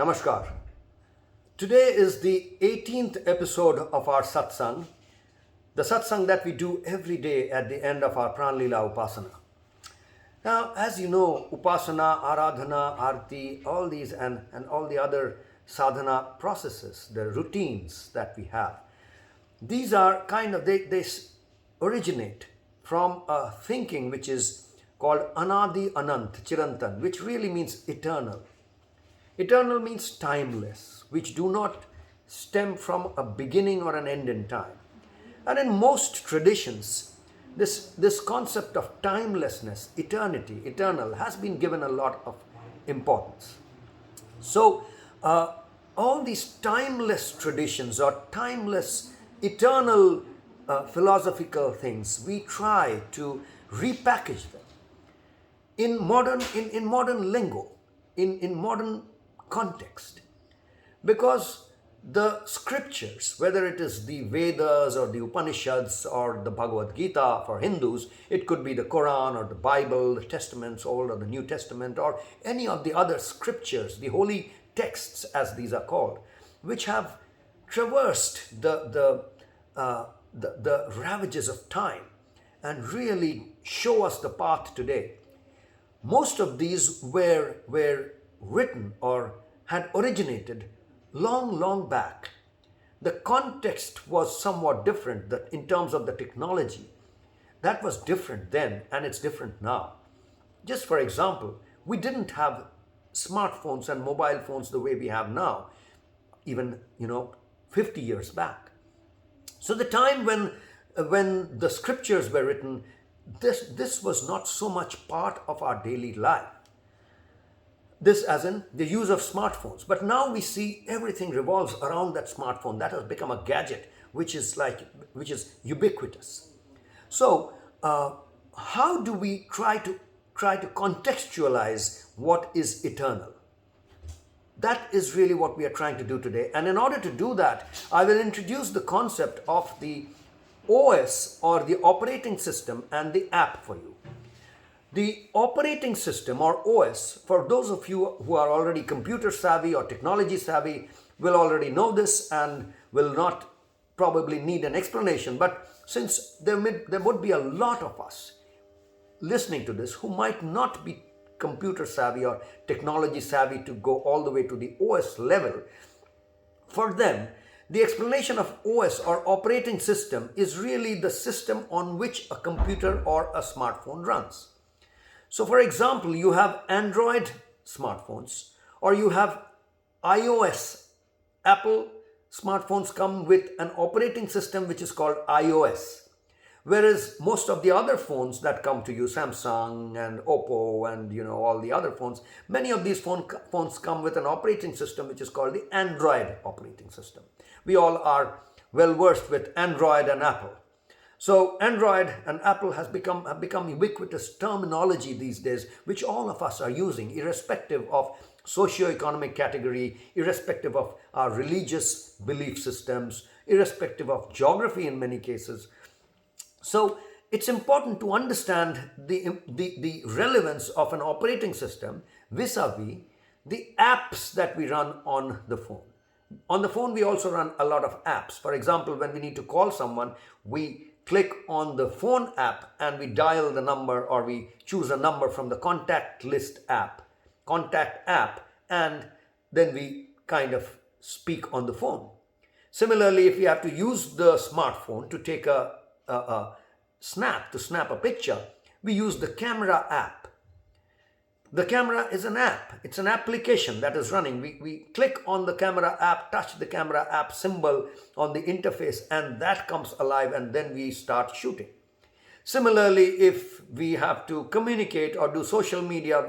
Namaskar. Today is the 18th episode of our satsang, the satsang that we do every day at the end of our Pranlila Upasana. Now, as you know, Upasana, Aradhana, Arti, all these and all the other sadhana processes, the routines that we have, these are they originate from a thinking which is called Anadi Anant Chirantan, which really means eternal. Eternal means timeless, which do not stem from a beginning or an end in time. And in most traditions, this concept of timelessness, eternity, eternal, has been given a lot of importance. So, all these timeless traditions or timeless, eternal philosophical things, we try to repackage them in modern lingo, in modern context, because the scriptures, whether it is the Vedas or the Upanishads or the Bhagavad Gita for Hindus, it could be the Quran or the Bible, the Testaments, Old or the New Testament, or any of the other scriptures, the holy texts as these are called, which have traversed the ravages of time and really show us the path today. Most of these were written or had originated long back. The context was somewhat different that in terms of the technology. That was different then and it's different now. Just for example, we didn't have smartphones and mobile phones the way we have now, even 50 years back. So the time when the scriptures were written, this was not so much part of our daily life. This as in the use of smartphones. But now we see everything revolves around that smartphone. That has become a gadget which is ubiquitous. So how do we try to contextualize what is eternal? That is really what we are trying to do today. And in order to do that, I will introduce the concept of the OS or the operating system and the app for you. The operating system or OS, for those of you who are already computer savvy or technology savvy, will already know this and will not probably need an explanation. But since there would be a lot of us listening to this who might not be computer savvy or technology savvy to go all the way to the OS level, for them, the explanation of OS or operating system is really the system on which a computer or a smartphone runs. So for example, you have Android smartphones or you have iOS. Apple smartphones come with an operating system which is called iOS. Whereas most of the other phones that come to you, Samsung and Oppo and all the other phones, many of these phones come with an operating system which is called the Android operating system. We all are well versed with Android and Apple. So Android and Apple have become ubiquitous terminology these days, which all of us are using, irrespective of socio-economic category, irrespective of our religious belief systems, irrespective of geography in many cases. So it's important to understand the relevance of an operating system vis-a-vis the apps that we run on the phone. On the phone, we also run a lot of apps. For example, when we need to call someone, we click on the phone app and we dial the number, or we choose a number from the contact app, and then we kind of speak on the phone. Similarly, if we have to use the smartphone to take a snap a picture, we use the camera app. The camera is an app. It's an application that is running. We click on the camera app, touch the camera app symbol on the interface, and that comes alive, and then we start shooting. Similarly, if we have to communicate or do social media,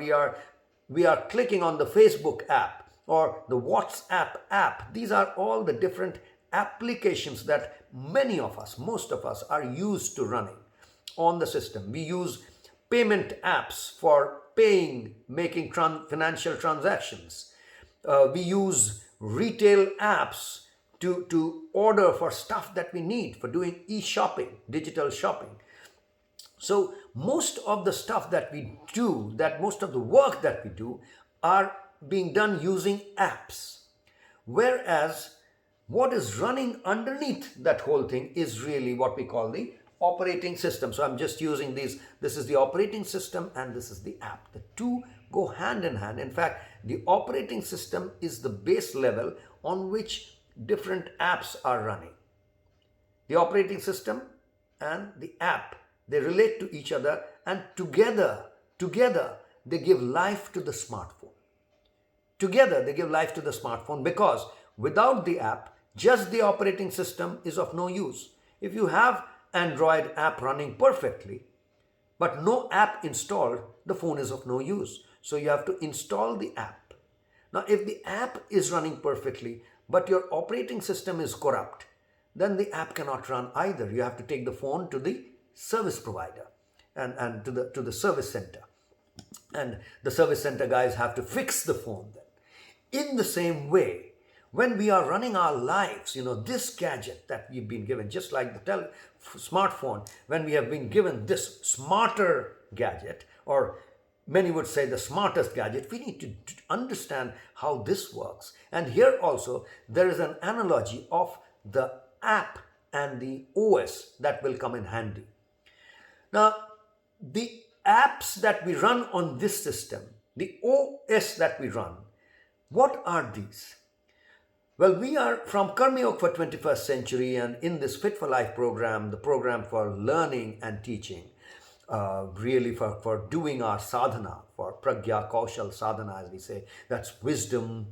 we are clicking on the Facebook app or the WhatsApp app. These are all the different applications that most of us are used to running on the system. We use payment apps for paying, making financial transactions. We use retail apps to order for stuff that we need for doing e-shopping, digital shopping. So most of the stuff that we do, most of the work that we do are being done using apps. Whereas what is running underneath that whole thing is really what we call the operating system. So I'm just using these. This is the operating system and this is the app. The two go hand in hand. In fact, the operating system is the base level on which different apps are running. The operating system and the app, they relate to each other, and together they give life to the smartphone. Together they give life to the smartphone, because without the app, just the operating system is of no use. If you have Android app running perfectly, but no app installed, the phone is of no use. So you have to install the app. Now, if the app is running perfectly, but your operating system is corrupt, then the app cannot run either. You have to take the phone to the service provider and to the service center. And the service center guys have to fix the phone then. In the same way, when we are running our lives, this gadget that we've been given, just like the smartphone, when we have been given this smarter gadget, or many would say the smartest gadget, we need to understand how this works. And here also, there is an analogy of the app and the OS that will come in handy. Now, the apps that we run on this system, the OS that we run, what are these? Well, we are from Karma Yoga for 21st Century, and in this Fit for Life program, the program for learning and teaching, really for doing our sadhana, for pragya kaushal sadhana, as we say, that's wisdom,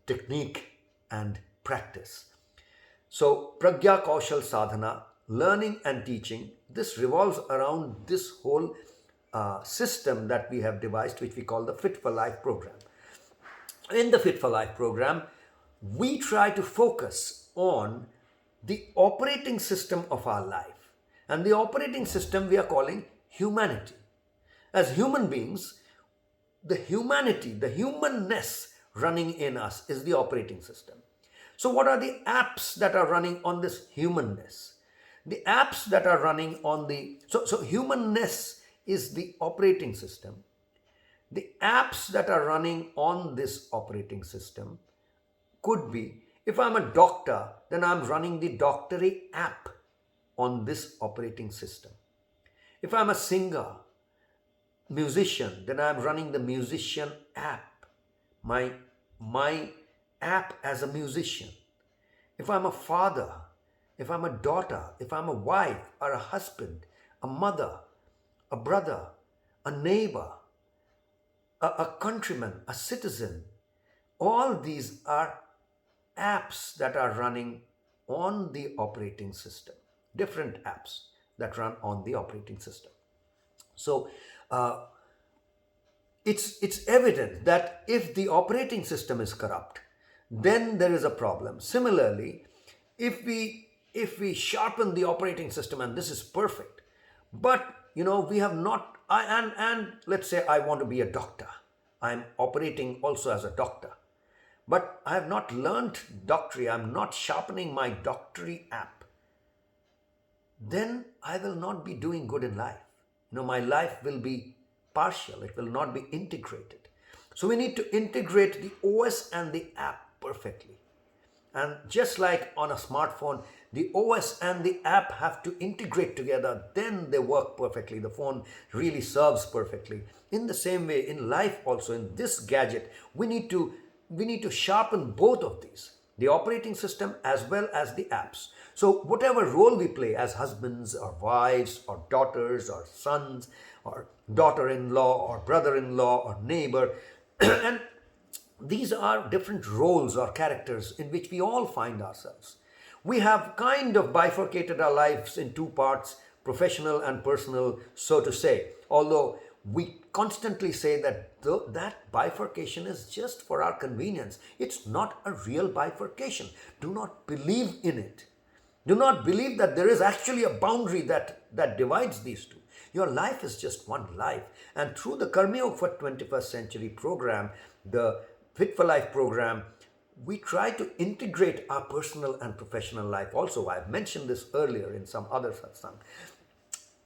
technique, and practice. So pragya kaushal sadhana, learning and teaching, this revolves around this whole system that we have devised, which we call the Fit for Life program. In the Fit for Life program, we try to focus on the operating system of our life. And the operating system we are calling humanity. As human beings, the humanity, the humanness running in us is the operating system. So what are the apps that are running on this humanness? The apps that are running on the... So humanness is the operating system. The apps that are running on this operating system could be, if I'm a doctor, then I'm running the doctory app on this operating system. If I'm a singer, musician, then I'm running the musician app, my app as a musician. If I'm a father, if I'm a daughter, if I'm a wife or a husband, a mother, a brother, a neighbor, a countryman, a citizen, all these are apps that are running on the operating system, different apps that run on the operating system. So it's evident that if the operating system is corrupt, then there is a problem. Similarly, if we sharpen the operating system, and this is perfect, but we have not, and let's say I want to be a doctor, I'm operating also as a doctor, but I have not learned doctory, I'm not sharpening my doctory app, then I will not be doing good in life. My life will be partial, it will not be integrated. So we need to integrate the OS and the app perfectly. And just like on a smartphone, the OS and the app have to integrate together, then they work perfectly. The phone really serves perfectly. In the same way, in life also, in this gadget, we need to sharpen both of these, the operating system as well as the apps. So whatever role we play as husbands or wives or daughters or sons or daughter-in-law or brother-in-law or neighbor, and these are different roles or characters in which we all find ourselves. We have kind of bifurcated our lives in two parts, professional and personal, so to say. Although we constantly say that that bifurcation is just for our convenience. It's not a real bifurcation. Do not believe in it. Do not believe that there is actually a boundary that divides these two. Your life is just one life. And through the Karma Yoga for 21st Century program, the Fit for Life program, we try to integrate our personal and professional life also. I've mentioned this earlier in some other satsang.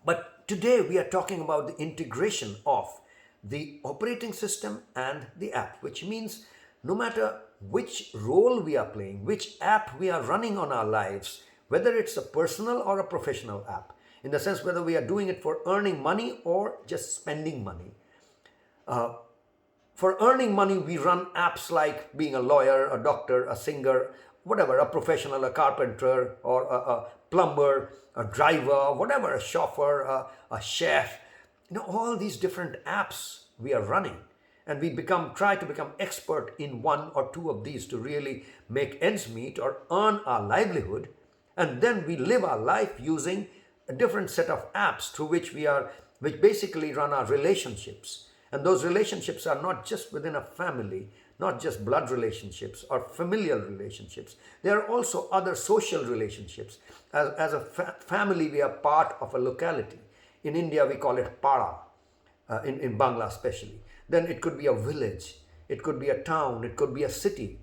But today we are talking about the integration of the operating system and the app, which means no matter which role we are playing, which app we are running on our lives, whether it's a personal or a professional app, in the sense whether we are doing it for earning money or just spending money. For earning money, we run apps like being a lawyer, a doctor, a singer, whatever, a professional, a carpenter, or a plumber, a driver, whatever, a chauffeur, a chef. All these different apps we are running. And we try to become expert in one or two of these to really make ends meet or earn our livelihood. And then we live our life using a different set of apps through which basically run our relationships. And those relationships are not just within a family, not just blood relationships or familial relationships. There are also other social relationships. As a family, we are part of a locality. In India, we call it para, in Bangla especially. Then it could be a village, it could be a town, it could be a city.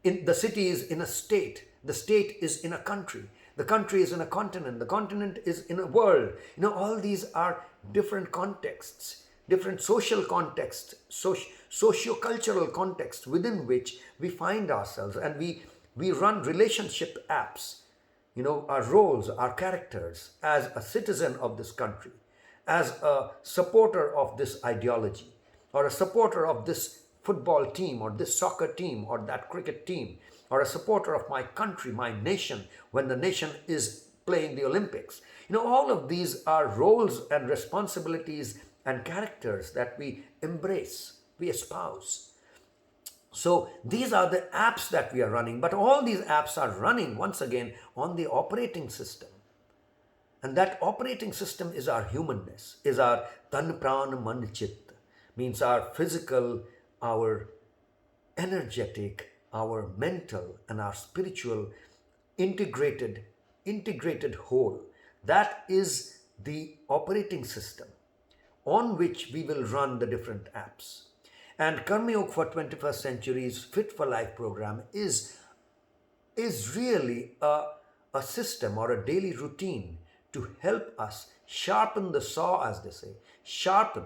The city is in a state, the state is in a country, the country is in a continent, the continent is in a world. All these are different contexts, different social contexts, socio-cultural contexts within which we find ourselves, and we run relationship apps, our roles, our characters as a citizen of this country, as a supporter of this ideology, or a supporter of this football team, or this soccer team, or that cricket team, or a supporter of my country, my nation, when the nation is playing the Olympics. All of these are roles and responsibilities and characters that we embrace, we espouse. So these are the apps that we are running, but all these apps are running once again on the operating system. And that operating system is our humanness, is our tan pran man chit, means our physical, our energetic, our mental, and our spiritual integrated whole. That is the operating system on which we will run the different apps. And Karma Yoga for 21st Century's Fit for Life program is really a system or a daily routine to help us sharpen the saw, as they say, sharpen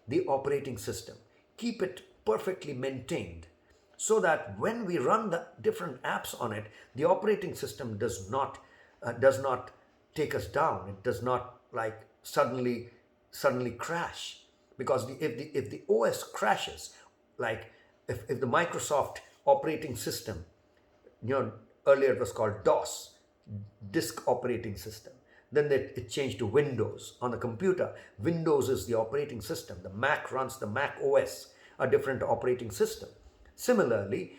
the operating system, keep it perfectly maintained, so that when we run the different apps on it, the operating system does not take us down. It does not like suddenly crash, because if the OS crashes, like if the Microsoft operating system, earlier it was called DOS, disk operating system. Then it changed to Windows. On a computer, Windows is the operating system. The Mac runs the Mac OS, a different operating system. Similarly,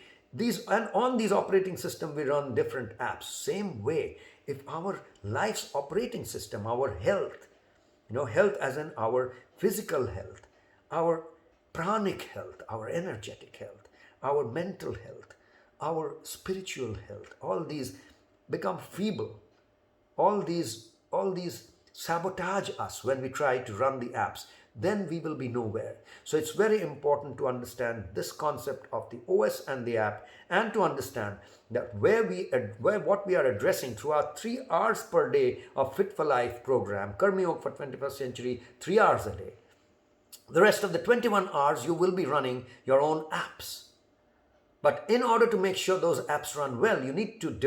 on these operating system, we run different apps. Same way, if our life's operating system, our health, health as in our physical health, our pranic health, our energetic health, our mental health, our spiritual health, all these become feeble. All these sabotage us when we try to run the apps, then we will be nowhere. So it's very important to understand this concept of the OS and the app, and to understand that what we are addressing through our 3 hours per day of Fit for Life program, Karma Yoga for 21st Century, 3 hours a day. The rest of the 21 hours you will be running your own apps. But in order to make sure those apps run well, you need to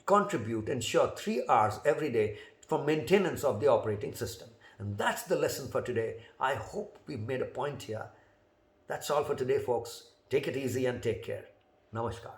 contribute, ensure 3 hours every day for maintenance of the operating system. And that's the lesson for today. I hope we've made a point here. That's all for today, folks. Take it easy and take care. Namaskar.